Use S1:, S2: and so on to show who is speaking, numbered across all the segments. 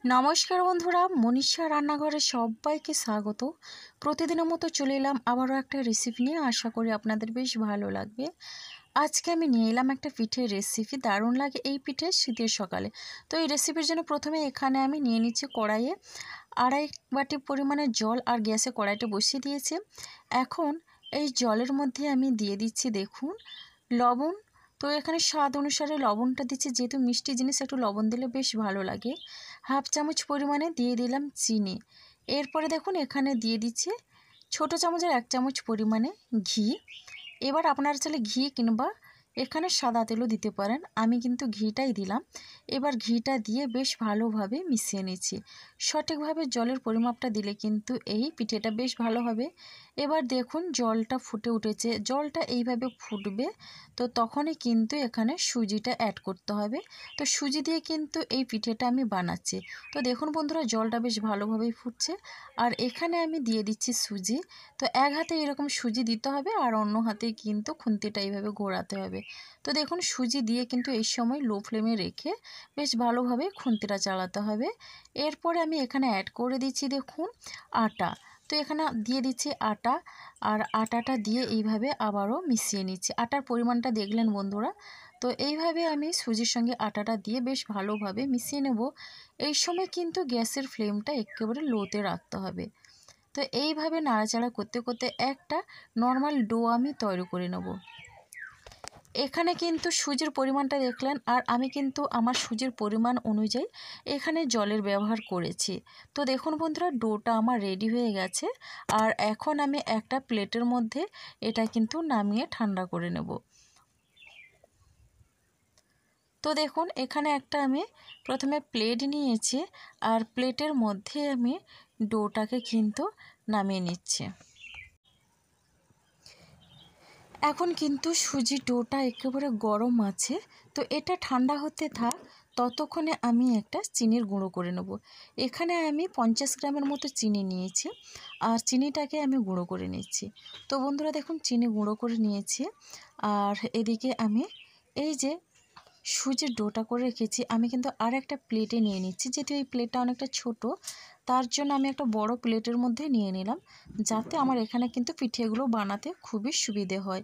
S1: নমস্কার বন্ধুরা, মনীষা রান্নাঘরে সবাইকে স্বাগত। প্রতিদিনের মতো চলে এলাম আবারও একটা রেসিপি নিয়ে। আশা করি আপনাদের বেশ ভালো লাগবে। আজকে আমি নিয়ে এলাম একটা পিঠের রেসিপি। দারুণ লাগে এই পিঠে শীতের সকালে। তো এই রেসিপির জন্য প্রথমে এখানে আমি নিয়ে নিচ্ছি কড়াইয়ে 2.5 বাটি পরিমাণে জল, আর গ্যাসে কড়াইটা বসিয়ে দিয়েছি। এখন এই জলের মধ্যে আমি দিয়ে দিচ্ছি দেখুন লবণ। তো এখানে স্বাদ অনুসারে লবণটা দিচ্ছি, যেহেতু মিষ্টি জিনিস একটু লবণ দিলে বেশ ভালো লাগে। হাফ চামচ পরিমাণে দিয়ে দিলাম চিনি। এরপরে দেখুন এখানে দিয়ে দিচ্ছি ছোটো চামচের 1 চামচ পরিমাণে ঘি। এবার আপনারা চাইলে ঘি কিংবা এখানে সাদা তেলও দিতে পারেন, আমি কিন্তু ঘিটাই দিলাম। এবার ঘিটা দিয়ে বেশ ভালোভাবে মিশিয়ে নিচ্ছি। সঠিকভাবে জলের পরিমাপটা দিলে কিন্তু এই পিঠেটা বেশ ভালো হবে। এবার দেখুন জলটা ফুটে উঠেছে, জলটা এইভাবে ফুটবে, তো তখনই কিন্তু এখানে সুজিটা অ্যাড করতে হবে। তো সুজি দিয়ে কিন্তু এই পিঠেটা আমি বানাচ্ছি। তো দেখুন বন্ধুরা, জলটা বেশ ভালোভাবেই ফুটছে, আর এখানে আমি দিয়ে দিচ্ছি সুজি। তো এক হাতে এরকম সুজি দিতে হবে, আর অন্য হাতে কিন্তু খুন্তিটা এইভাবে ঘোরাতে হবে। তো দেখুন সুজি দিয়ে কিন্তু এই সময় লো ফ্লেমে রেখে বেশ ভালোভাবে খুন্তিটা চালাতে হবে। এরপরে আমি এখানে অ্যাড করে দিচ্ছি দেখুন আটা। তো এখানে দিয়ে দিচ্ছি আটা, আর আটাটা দিয়ে এইভাবে আবারও মিশিয়ে নিচ্ছি। আটার পরিমাণটা দেখলেন বন্ধুরা। তো এইভাবে আমি সুজির সঙ্গে আটাটা দিয়ে বেশ ভালোভাবে মিশিয়ে নেব। এই সময় কিন্তু গ্যাসের ফ্লেমটা একেবারে লোতে রাখতে হবে। তো এইভাবে নাড়াচাড়া করতে করতে একটা নর্মাল ডো আমি তৈরি করে নেব। এখানে কিন্তু সুজির পরিমাণটা দেখলেন, আর আমি কিন্তু আমার সুজির পরিমাণ অনুযায়ী এখানে জলের ব্যবহার করেছি। তো দেখুন বন্ধুরা, ডোটা আমার রেডি হয়ে গেছে, আর এখন আমি একটা প্লেটের মধ্যে এটা কিন্তু নামিয়ে ঠান্ডা করে নেব। তো দেখুন এখানে একটা আমি প্রথমে প্লেট নিয়েছি, আর প্লেটের মধ্যে আমি ডোটাকে কিন্তু নামিয়ে নিচ্ছি। এখন কিন্তু সুজি ডোটা একেবারে গরম আছে, তো এটা ঠান্ডা হতে থাক। ততক্ষণে আমি একটা চিনির গুঁড়ো করে নেব। এখানে আমি 50 গ্রামের মতো চিনি নিয়েছি, আর চিনিটাকে আমি গুঁড়ো করে নিচ্ছি। তো বন্ধুরা দেখুন চিনি গুঁড়ো করে নিয়েছি, আর এদিকে আমি এই যে সুজির ডোটা করে রেখেছি, আমি কিন্তু আর একটা প্লেটে নিয়ে নিচ্ছি। যেহেতু এই প্লেটটা অনেকটা ছোট, তার জন্য আমি একটা বড় প্লেটের মধ্যে নিয়ে নিলাম, যাতে আমার এখানে কিন্তু পিঠেগুলো বানাতে খুবই সুবিধে হয়।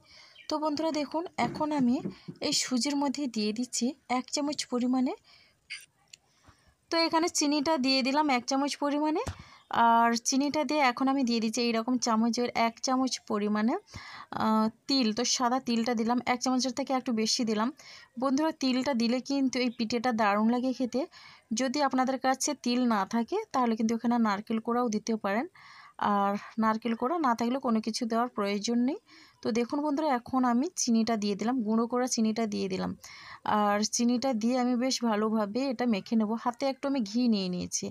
S1: তো বন্ধুরা দেখুন এখন আমি এই সুজির মধ্যে দিয়ে দিচ্ছি 1 চামচ পরিমাণে। তো এখানে চিনিটা দিয়ে দিলাম 1 চামচ পরিমাণে, আর চিনিটা দিয়ে এখন আমি দিয়ে দিচ্ছি এইরকম চামচের 1 চামচ পরিমাণে তিল। তো সাদা তিলটা দিলাম, 1 চামচের থেকে একটু বেশি দিলাম। বন্ধুরা তিলটা দিলে কিন্তু এই পিঠেটা দারুণ লাগে খেতে। যদি আপনাদের কাছে তিল না থাকে তাহলে কিন্তু এখানে নারকেল কোড়াও দিতে পারেন, আর নারকেল কোড়া না থাকলে কোনো কিছু দেওয়ার প্রয়োজন নেই। তো দেখুন বন্ধুরা এখন আমি চিনিটা দিয়ে দিলাম, গুঁড়ো করা চিনিটা দিয়ে দিলাম, আর চিনিটা দিয়ে আমি বেশ ভালোভাবে এটা মেখে নেব। হাতে একটু আমি ঘি নিয়ে নিয়েছি,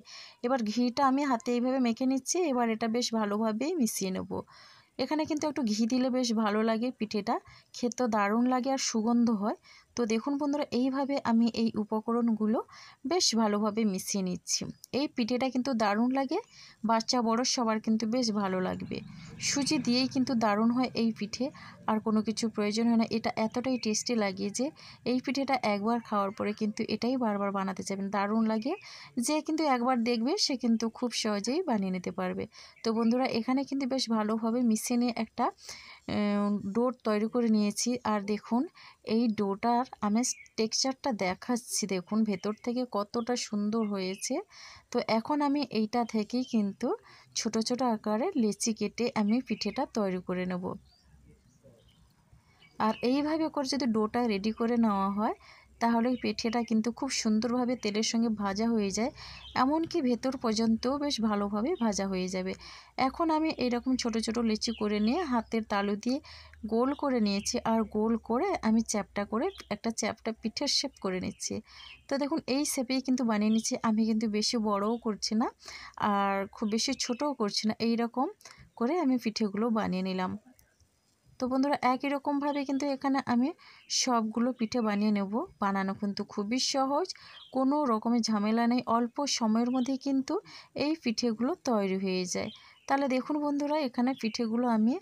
S1: এবার ঘিটা আমি হাতে এইভাবে মেখে নিচ্ছি। এবার এটা বেশ ভালোভাবেই মিশিয়ে নেব। এখানে কিন্তু একটু ঘি দিলে বেশ ভালো লাগে, পিঠেটা খেতে দারুণ লাগে আর সুগন্ধ হয়। তো দেখুন বন্ধুরা এইভাবে আমি এই উপকরণগুলো বেশ ভালোভাবে মিশিয়ে নিচ্ছি। এই পিঠেটা কিন্তু দারুণ লাগে, বাচ্চা বড় সবার কিন্তু বেশ ভালো লাগবে। সুজি দিয়েই কিন্তু দারুণ হয় এই পিঠে, আর কোনো কিছু প্রয়োজন হয় না। এটা এতটাই টেস্টি লাগে যে এই পিঠেটা একবার খাওয়ার পরে কিন্তু এটাই বারবার বানাতে চাইবেন, দারুণ লাগে। যে কিন্তু একবার দেখবে সে কিন্তু খুব সহজেই বানিয়ে নিতে পারবে। তো বন্ধুরা এখানে কিন্তু বেশ ভালোভাবে মিশিয়ে নিয়ে একটা ডো তৈরি করে নিয়েছি, আর দেখুন এই ডোটার আমি টেক্সচারটা দেখাচ্ছি, দেখুন ভেতর থেকে কতটা সুন্দর হয়েছে। তো এখন আমি এইটা থেকেই কিন্তু ছোট ছোট আকারে লেচি কেটে আমি পিঠেটা তৈরি করে নেব। আর এইভাবে করে যদি ডোটা রেডি করে নেওয়া হয় তাহলে পিঠেটা কিন্তু খুব সুন্দরভাবে তেলের সঙ্গে ভাজা হয়ে যায়, এমনকি ভেতর পর্যন্তও বেশ ভালোভাবে ভাজা হয়ে যাবে। এখন আমি এরকম ছোট ছোট লিচি করে নিয়ে হাতের তালু দিয়ে গোল করে নিয়েছি, আর গোল করে আমি চ্যাপটা করে একটা চ্যাপটা পিঠের শেপ করে নিচ্ছি। তো দেখুন এই শেপেই কিন্তু বানিয়ে নিচ্ছি, আমি কিন্তু বেশি বড়ও করছি না আর খুব বেশি ছোটও করছি না, এই রকম করে আমি পিঠেগুলো বানিয়ে নিলাম। তো বন্ধুরা একই রকমভাবে কিন্তু এখানে আমি সবগুলো পিঠে বানিয়ে নেব। বানানো কিন্তু খুবই সহজ, কোনো রকমের ঝামেলা নেই, অল্প সময়ের মধ্যে কিন্তু এই পিঠেগুলো তৈরি হয়ে যায়। তাহলে দেখুন বন্ধুরা, এখানে পিঠেগুলো আমি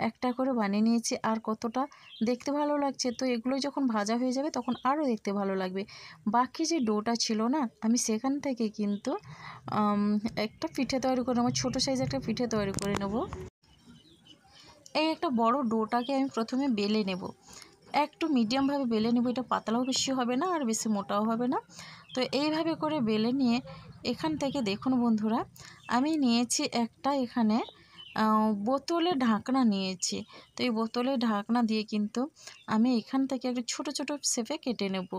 S1: একটা করে বানিয়ে নিয়েছি, আর কতটা দেখতে ভালো লাগছে। তো এগুলো যখন ভাজা হয়ে যাবে তখন আরও দেখতে ভালো লাগবে। বাকি যে ডোটা ছিল না, আমি সেখান থেকে কিন্তু একটা পিঠে তৈরি করে নেবো, ছোটো সাইজে একটা পিঠে তৈরি করে নেব। এই একটা বড় ডোটাকে আমি প্রথমে বেলে নেব, একটু মিডিয়ামভাবে বেলে নেব। এটা পাতলাও বেশি হবে না আর বেশি মোটাও হবে না। তো এইভাবে করে বেলে নিয়ে এখান থেকে দেখুন বন্ধুরা, আমি নিয়েছি একটা এখানে বোতলের ঢাকনা নিয়েছি। তো এই বোতলের ঢাকনা দিয়ে কিন্তু আমি এখান থেকে একটু ছোট ছোট শেপে কেটে নেব।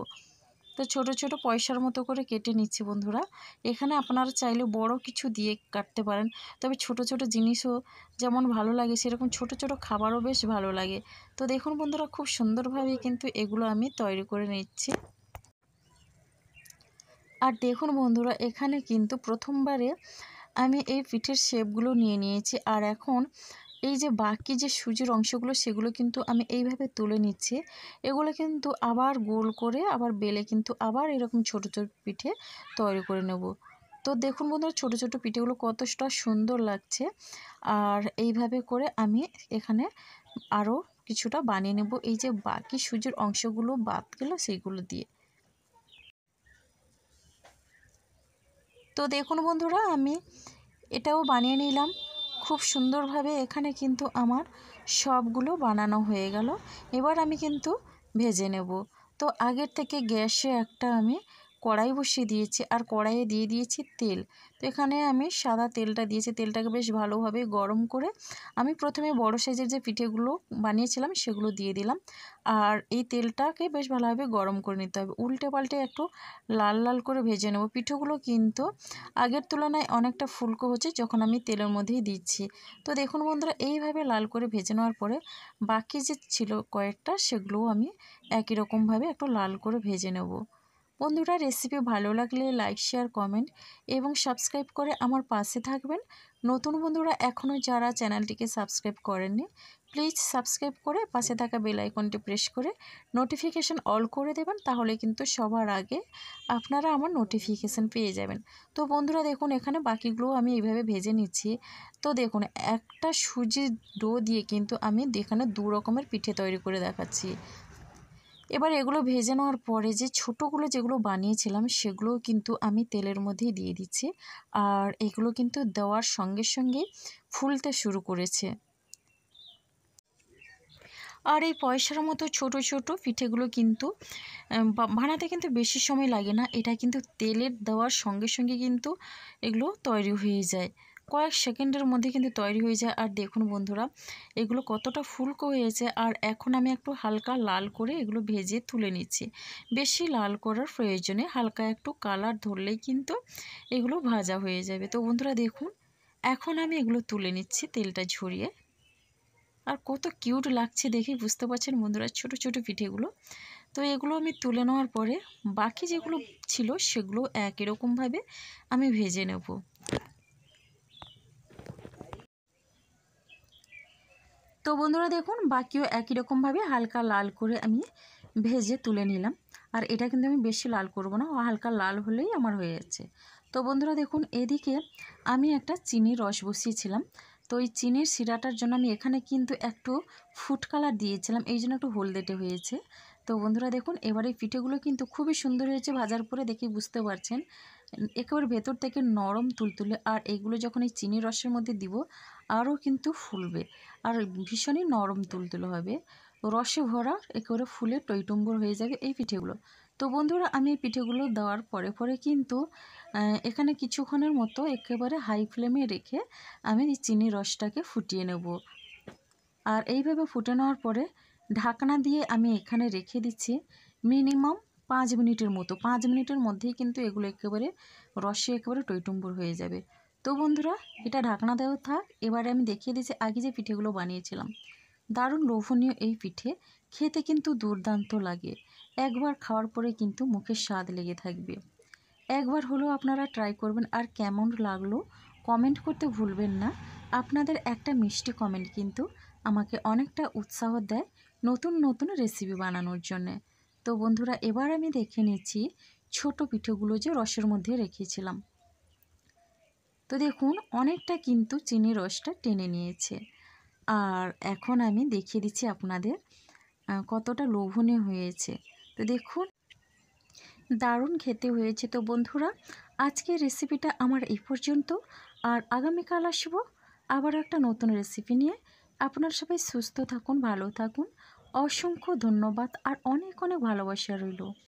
S1: তো ছোট ছোট পয়সার মতো করে কেটে নিচ্ছি বন্ধুরা। এখানে আপনারা চাইলে বড় কিছু দিয়ে কাটতে পারেন, তবে ছোট ছোট জিনিসও যেমন ভালো লাগে সেরকম ছোট ছোট খাবারও বেশ ভালো লাগে। তো দেখুন বন্ধুরা, খুব সুন্দরভাবে কিন্তু এগুলো আমি তৈরি করে নিচ্ছি। আর দেখুন বন্ধুরা, এখানে কিন্তু প্রথমবারে আমি এই পিঠের শেপগুলো নিয়ে নিয়েছি। আর এখন এই যে বাকি যে সুজির অংশগুলো সেগুলো কিন্তু আমি এইভাবে তুলে নিচ্ছি। এগুলো কিন্তু আবার গোল করে আবার বেলে কিন্তু আবার এরকম ছোট ছোট পিঠে তৈরি করে নেব। তো দেখুন বন্ধুরা, ছোট ছোট পিঠেগুলো কতটা সুন্দর লাগছে। আর এইভাবে করে আমি এখানে আরও কিছুটা বানিয়ে নেব, এই যে বাকি সুজির অংশগুলো বাদ গেল সেইগুলো দিয়ে। তো দেখুন বন্ধুরা, আমি এটাও বানিয়ে নিলাম খুব সুন্দরভাবে। এখানে কিন্তু আমার সবগুলো বানানো হয়ে গেল। এবার আমি কিন্তু ভেজে নেব। তো আগের থেকে গ্যাসে একটা আমি কড়াই বসিয়ে দিয়েছি, আর কড়াইয়ে দিয়ে দিয়েছি তেল। তো এখানে আমি সাদা তেলটা দিয়েছি। তেলটাকে বেশ ভালোভাবে গরম করে আমি প্রথমে বড় সাইজের যে পিঠেগুলো বানিয়েছিলাম সেগুলো দিয়ে দিলাম। আর এই তেলটাকে বেশ ভালোভাবে গরম করে নিতে হবে, উল্টে পাল্টে একটু লাল লাল করে ভেজে নেব। পিঠেগুলো কিন্তু আগের তুলনায় অনেকটা ফুলকো হচ্ছে যখন আমি তেলের মধ্যেই দিচ্ছি। তো দেখুন বন্ধুরা, এইভাবে লাল করে ভেজে নেওয়ার পরে বাকি যে ছিল কয়েকটা সেগুলোও আমি একই রকমভাবে একটু লাল করে ভেজে নেব। বন্ধুরা, রেসিপি ভালো লাগলে লাইক, শেয়ার, কমেন্ট এবং সাবস্ক্রাইব করে আমার পাশে থাকবেন। নতুন বন্ধুরা এখনও যারা চ্যানেলটিকে সাবস্ক্রাইব করেননি, প্লিজ সাবস্ক্রাইব করে পাশে থাকা বেল আইকনটি প্রেস করে নোটিফিকেশান অল করে দেবেন, তাহলে কিন্তু সবার আগে আপনারা আমার নোটিফিকেশান পেয়ে যাবেন। তো বন্ধুরা দেখুন, এখানে বাকিগুলো আমি এইভাবে ভেজে নিচ্ছি। তো দেখুন, একটা সুজির ডো দিয়ে কিন্তু আমি এখানে দু রকমের পিঠে তৈরি করে দেখাচ্ছি। এবার এগুলো ভেজে নেওয়ার পরে যে ছোটোগুলো যেগুলো বানিয়েছিলাম সেগুলো কিন্তু আমি তেলের মধ্যেই দিয়ে দিচ্ছি। আর এগুলো কিন্তু দেওয়ার সঙ্গে সঙ্গে ফুলতে শুরু করেছে। আর এই পয়সার মতো ছোট ছোট পিঠেগুলো কিন্তু বানাতে কিন্তু বেশি সময় লাগে না। এটা কিন্তু তেলের দেওয়ার সঙ্গে সঙ্গে কিন্তু এগুলো তৈরি হয়ে যায়, কয়েক সেকেন্ডের মধ্যে কিন্তু তৈরি হয়ে যায়। আর দেখুন বন্ধুরা, এগুলো কতটা ফুলকো হয়েছে। আর এখন আমি একটু হালকা লাল করে এগুলো ভেজে তুলে নিচ্ছি। বেশি লাল করার প্রয়োজনে হালকা একটু কালার ধরলেই কিন্তু এগুলো ভাজা হয়ে যাবে। তো বন্ধুরা দেখুন, এখন আমি এগুলো তুলে নিচ্ছি তেলটা ঝরিয়ে। আর কত কিউট লাগছে দেখে বুঝতে পারছেন বন্ধুরা ছোট ছোট পিঠেগুলো। তো এগুলো আমি তুলে নেওয়ার পরে বাকি যেগুলো ছিল সেগুলো একই রকমভাবে আমি ভেজে নেব। তো বন্ধুরা দেখুন, বাকিও একই রকমভাবে হালকা লাল করে আমি ভেজে তুলে নিলাম। আর এটা কিন্তু আমি বেশি লাল করব না, হালকা লাল হলেই আমার হয়ে যাচ্ছে। তো বন্ধুরা দেখুন, এদিকে আমি একটা চিনির রস বসিয়েছিলাম। তো এই চিনির শিরাটার জন্য আমি এখানে কিন্তু একটু ফুড কালার দিয়েছিলাম, এই জন্য একটু হলদেটে হয়েছে। তো বন্ধুরা দেখুন, এবার এই পিঠেগুলো কিন্তু খুবই সুন্দর হয়েছে, ভাজার পরে দেখে বুঝতে পারছেন একেবারে ভেতর থেকে নরম তুলতুলে। আর এগুলো যখন এই চিনির রসের মধ্যে দিব আরও কিন্তু ফুলবে, আর ভীষণই নরম তুলতুলে হবে, রসে ভরা একেবারে ফুলে টইটুম্বর হয়ে যাবে এই পিঠেগুলো। তো বন্ধুরা, আমি এই পিঠেগুলো দেওয়ার পরে পরে কিন্তু এখানে কিছুক্ষণের মতো একেবারে হাই ফ্লেমে রেখে আমি এই চিনির রসটাকে ফুটিয়ে নেব। আর এইভাবে ফুটে নেওয়ার পরে ঢাকনা দিয়ে আমি এখানে রেখে দিচ্ছি মিনিমাম 5 মিনিটের মতো। 5 মিনিটের মধ্যেই কিন্তু এগুলো একেবারে রসে একেবারে টইটুম্বর হয়ে যাবে। তো বন্ধুরা, এটা ঢাকনা দেওয়া থাক। এবারে আমি দেখিয়ে দিচ্ছি আগে যে পিঠেগুলো বানিয়েছিলাম। দারুণ লোভনীয় এই পিঠে, খেতে কিন্তু দুর্দান্ত লাগে। একবার খাওয়ার পরে কিন্তু মুখের স্বাদ লেগে থাকবে। একবার হলেও আপনারা ট্রাই করবেন, আর কেমন লাগলো কমেন্ট করতে ভুলবেন না। আপনাদের একটা মিষ্টি কমেন্ট কিন্তু আমাকে অনেকটা উৎসাহ দেয় নতুন নতুন রেসিপি বানানোর জন্যে। তো বন্ধুরা, এবার আমি দেখে নিচ্ছি ছোট পিঠেগুলো যে রসের মধ্যে রেখেছিলাম। তো দেখুন অনেকটা কিন্তু চিনি রসটা টেনে নিয়েছে। আর এখন আমি দেখিয়ে দিচ্ছি আপনাদের কতটা লোভনীয় হয়েছে। তো দেখুন দারুণ খেতে হয়েছে। তো বন্ধুরা, আজকের রেসিপিটা আমার এই পর্যন্ত। আর আগামীকাল আসবো আবার একটা নতুন রেসিপি নিয়ে। আপনারা সবাই সুস্থ থাকুন, ভালো থাকুন। অসংখ্য ধন্যবাদ আর অনেক অনেক ভালোবাসা রইল।